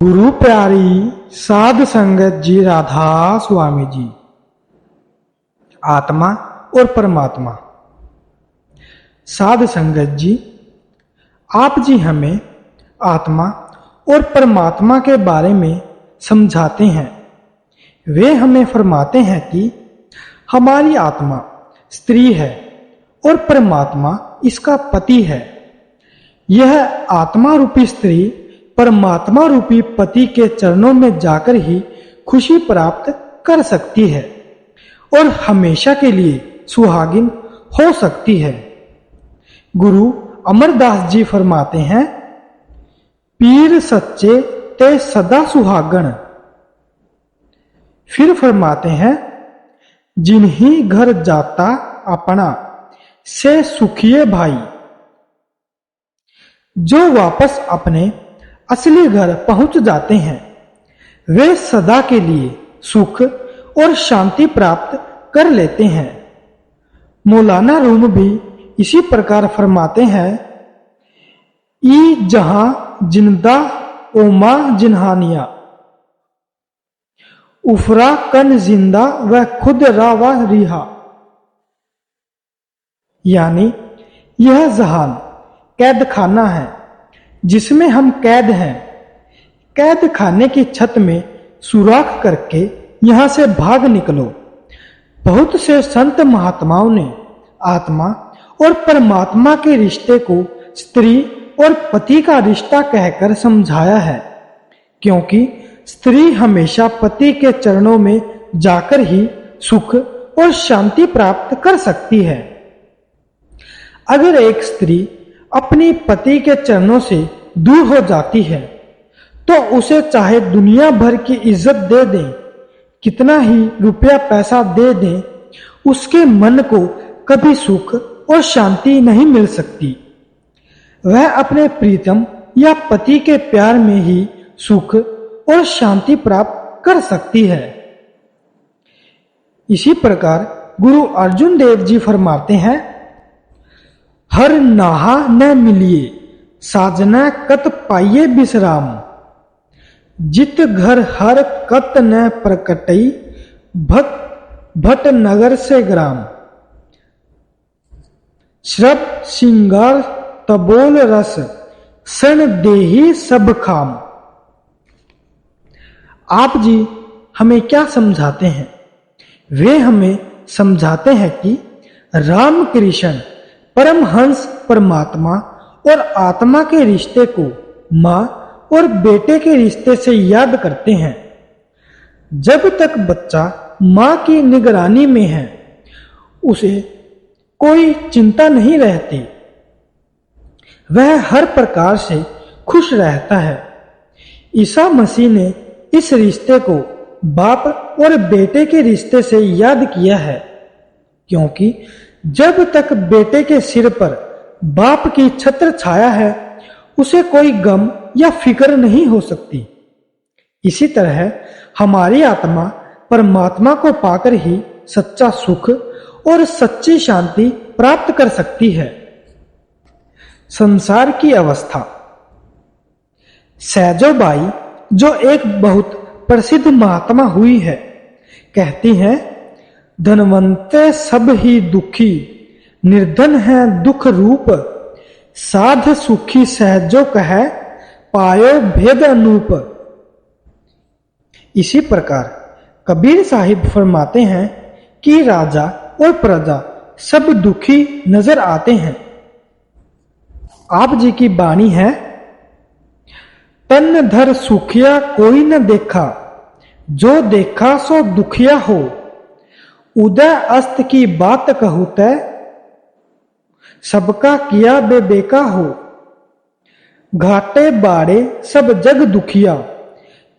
गुरु प्यारी साध संगत जी राधा स्वामी जी। आत्मा और परमात्मा। साध संगत जी, आप जी हमें आत्मा और परमात्मा के बारे में समझाते हैं। वे हमें फरमाते हैं कि हमारी आत्मा स्त्री है और परमात्मा इसका पति है। यह आत्मा रूपी स्त्री परमात्मा रूपी पति के चरणों में जाकर ही खुशी प्राप्त कर सकती है और हमेशा के लिए सुहागिन हो सकती है। गुरु अमरदास जी फरमाते हैं, पीर सच्चे ते सदा सुहागन। फिर फरमाते हैं, जिन्हीं घर जाता अपना से सुखिए भाई। जो वापस अपने असली घर पहुंच जाते हैं वे सदा के लिए सुख और शांति प्राप्त कर लेते हैं। मौलाना रूम भी इसी प्रकार फरमाते हैं, ई जहां जिंदा ओमा जिन्हानिया, उफरा कन जिंदा व खुद रावा रिहा। यानी यह जहान कैद खाना है जिसमें हम कैद हैं। कैद खाने की छत में सुराख करके यहां से भाग निकलो। बहुत से संत महात्माओं ने आत्मा और परमात्मा के रिश्ते को स्त्री और पति का रिश्ता कहकर समझाया है, क्योंकि स्त्री हमेशा पति के चरणों में जाकर ही सुख और शांति प्राप्त कर सकती है। अगर एक स्त्री अपनी पति के चरणों से दूर हो जाती है तो उसे चाहे दुनिया भर की इज्जत दे दें, कितना ही रुपया पैसा दे दें, उसके मन को कभी सुख और शांति नहीं मिल सकती। वह अपने प्रीतम या पति के प्यार में ही सुख और शांति प्राप्त कर सकती है। इसी प्रकार गुरु अर्जुन देव जी फरमाते हैं, हर नाहा न मिलिए साजना कत पाइये विश्राम। जित घर हर कत न प्रकटई भट नगर से ग्राम। श्रप सिंगार तबोल रस सन देही सब खाम। आप जी हमें क्या समझाते हैं? वे हमें समझाते हैं कि राम कृष्ण परमहंस परमात्मा और आत्मा के रिश्ते को माँ और बेटे के रिश्ते से याद करते हैं। जब तक बच्चा माँ की निगरानी में है उसे कोई चिंता नहीं रहती, वह हर प्रकार से खुश रहता है। ईसा मसीह ने इस रिश्ते को बाप और बेटे के रिश्ते से याद किया है, क्योंकि जब तक बेटे के सिर पर बाप की छत्र छाया है उसे कोई गम या फिक्र नहीं हो सकती। इसी तरह हमारी आत्मा परमात्मा को पाकर ही सच्चा सुख और सच्ची शांति प्राप्त कर सकती है। संसार की अवस्था। सैजोबाई, जो एक बहुत प्रसिद्ध महात्मा हुई है, कहती हैं, धनवंते सब ही दुखी, निर्धन है दुख रूप। साध सुखी सहजो कहे, पायो भेद अनूप। इसी प्रकार कबीर साहिब फरमाते हैं कि राजा और प्रजा सब दुखी नजर आते हैं। आप जी की बाणी है, तन धर सुखिया कोई न देखा, जो देखा सो दुखिया हो। उदय अस्त की बात कहूं तै, सबका किया बेबेका हो। घाटे बाड़े सब जग दुखिया,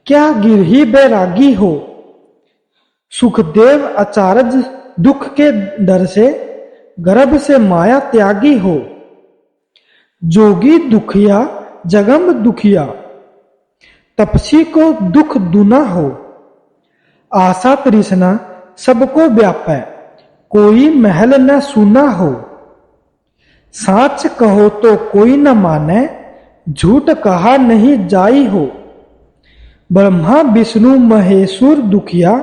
क्या गिरही बैरागी हो। सुखदेव आचार्य दुख के डर से, गर्भ से माया त्यागी हो। जोगी दुखिया जगम दुखिया, तपसी को दुख दुना हो। आशा तृष्णा सबको व्यापै, कोई महल न सुना हो। साच कहो तो कोई न माने, झूठ कहा नहीं जाई हो। ब्रह्मा विष्णु महेश्वर दुखिया,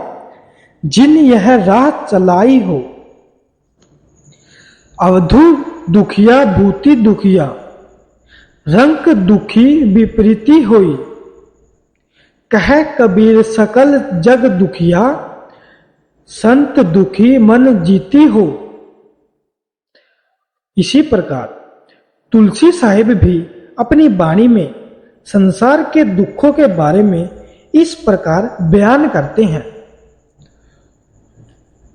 जिन यह राह चलाई हो। अवधू दुखिया भूति दुखिया, रंक दुखी विपरीति होई। कह कबीर सकल जग दुखिया, संत दुखी मन जीती हो। इसी प्रकार तुलसी साहिब भी अपनी वाणी में संसार के दुखों के बारे में इस प्रकार बयान करते हैं।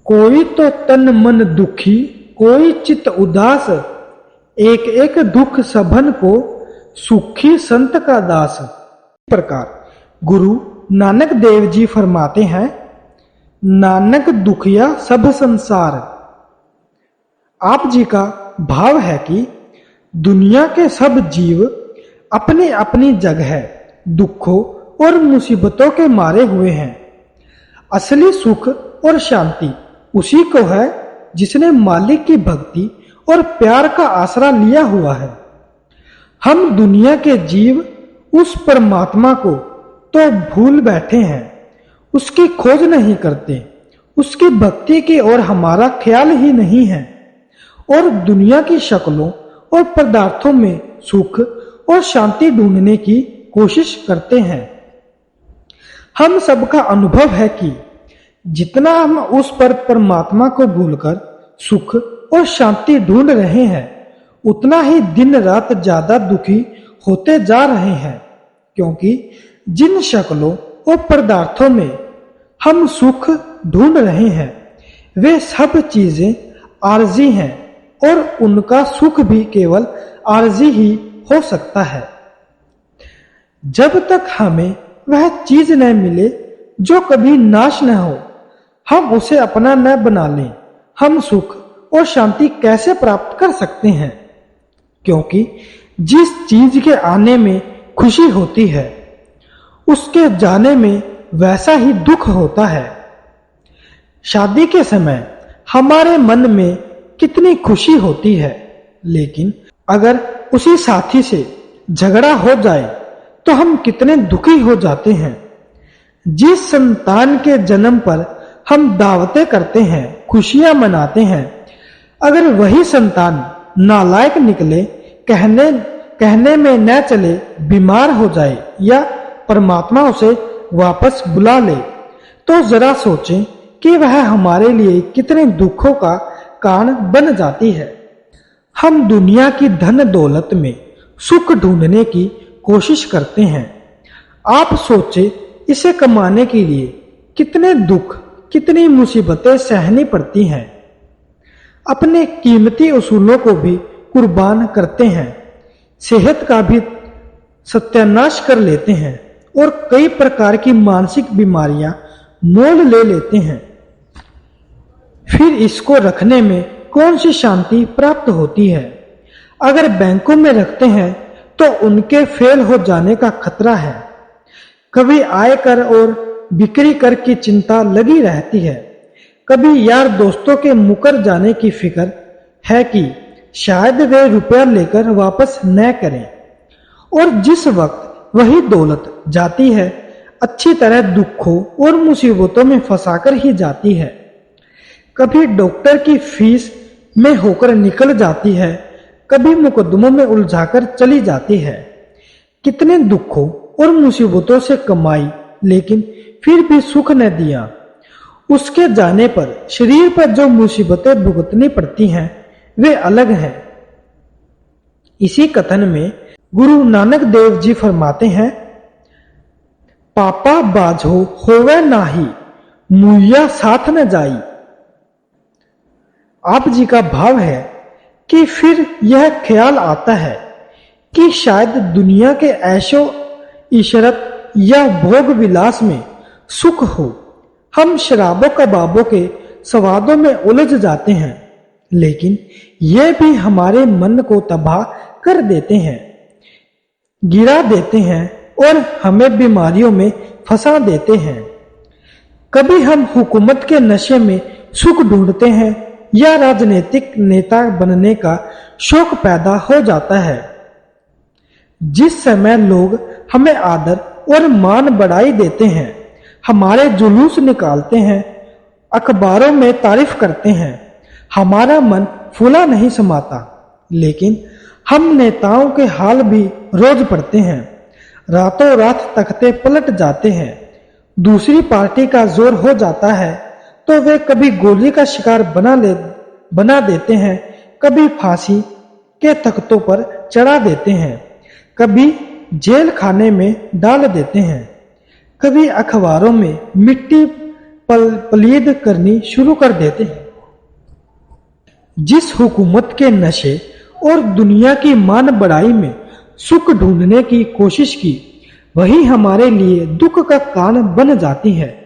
कोई तो तन मन दुखी, कोई चित उदास, एक एक दुख सबन को, सुखी संत का दास। इस प्रकार गुरु नानक देव जी फरमाते हैं, नानक दुखिया सब संसार। आप जी का भाव है कि दुनिया के सब जीव अपनी अपनी जगह दुखों और मुसीबतों के मारे हुए हैं। असली सुख और शांति उसी को है जिसने मालिक की भक्ति और प्यार का आसरा लिया हुआ है। हम दुनिया के जीव उस परमात्मा को तो भूल बैठे हैं, उसकी खोज नहीं करते, उसकी भक्ति की ओर हमारा ख्याल ही नहीं है और दुनिया की शक्लों और पदार्थों में सुख और शांति ढूंढने की कोशिश करते हैं। हम सबका अनुभव है कि जितना हम उस पर परमात्मा को भूलकर सुख और शांति ढूंढ रहे हैं, उतना ही दिन रात ज्यादा दुखी होते जा रहे हैं, क्योंकि जिन शक्लों और पदार्थों में हम सुख ढूंढ रहे हैं वे सब चीजें आरजी हैं और उनका सुख भी केवल आरजी ही हो सकता है। जब तक हमें वह चीज न मिले जो कभी नाश न हो, हम उसे अपना न बना लें, हम सुख और शांति कैसे प्राप्त कर सकते हैं? क्योंकि जिस चीज के आने में खुशी होती है, उसके जाने में वैसा ही दुख होता है। शादी के समय हमारे मन में कितनी खुशी होती है, लेकिन अगर उसी साथी से झगड़ा हो जाए तो हम कितने दुखी हो जाते हैं। जिस संतान के जन्म पर हम दावतें करते हैं, खुशियां मनाते हैं, अगर वही संतान नालायक निकले, कहने में न चले, बीमार हो जाए या परमात्मा उसे वापस बुला ले, तो जरा सोचें कि वह हमारे लिए कितने दुखों का कारण बन जाती है। हम दुनिया की धन दौलत में सुख ढूंढने की कोशिश करते हैं। आप सोचे, इसे कमाने के लिए कितने दुख, कितनी मुसीबतें सहनी पड़ती हैं। अपने कीमती उसूलों को भी कुर्बान करते हैं, सेहत का भी सत्यानाश कर लेते हैं और कई प्रकार की मानसिक बीमारियां मोल ले लेते हैं। फिर इसको रखने में कौन सी शांति प्राप्त होती है? अगर बैंकों में रखते हैं तो उनके फेल हो जाने का खतरा है। कभी आयकर और बिक्री कर की चिंता लगी रहती है, कभी यार दोस्तों के मुकर जाने की फिक्र है कि शायद वे रुपया लेकर वापस न करें, और जिस वक्त वही दौलत जाती है, अच्छी तरह दुखों और मुसीबतों में फंसाकर ही जाती है। कभी डॉक्टर की फीस में होकर निकल जाती है, कभी मुकदमों में उलझाकर चली जाती है। कितने दुखों और मुसीबतों से कमाई, लेकिन फिर भी सुख न दिया। उसके जाने पर शरीर पर जो मुसीबतें भुगतनी पड़ती हैं, वे अलग हैं। इसी कथन में गुरु नानक देव जी फरमाते हैं, पापा बाझो होवे नाही, मुइया साथ न जाई। आप जी का भाव है कि फिर यह ख्याल आता है कि शायद दुनिया के ऐशो इशरत या भोग विलास में सुख हो। हम शराबों कबाबों के स्वादों में उलझ जाते हैं, लेकिन ये भी हमारे मन को तबाह कर देते हैं, गिरा देते हैं और हमें बीमारियों में फंसा देते हैं। कभी हम हुकूमत के नशे में सुख ढूंढते हैं या राजनीतिक नेता बनने का शौक पैदा हो जाता है। जिस समय लोग हमें आदर और मान बढ़ाई देते हैं, हमारे जुलूस निकालते हैं, अखबारों में तारीफ करते हैं। हमारा मन फूला नहीं समाता, लेकिन हम नेताओं के हाल भी रोज पढ़ते हैं। रातों रात तख्ते पलट जाते हैं। दूसरी पार्टी का जोर हो जाता है तो वे कभी गोली का शिकार बना देते हैं, कभी फांसी के तख्तों पर चढ़ा देते हैं, कभी जेल खाने में डाल देते हैं, कभी अखबारों में मिट्टी पलीद करनी शुरू कर देते हैं। जिस हुकूमत के नशे और दुनिया की मान बढ़ाई में सुख ढूंढने की कोशिश की, वही हमारे लिए दुख का कारण बन जाती है।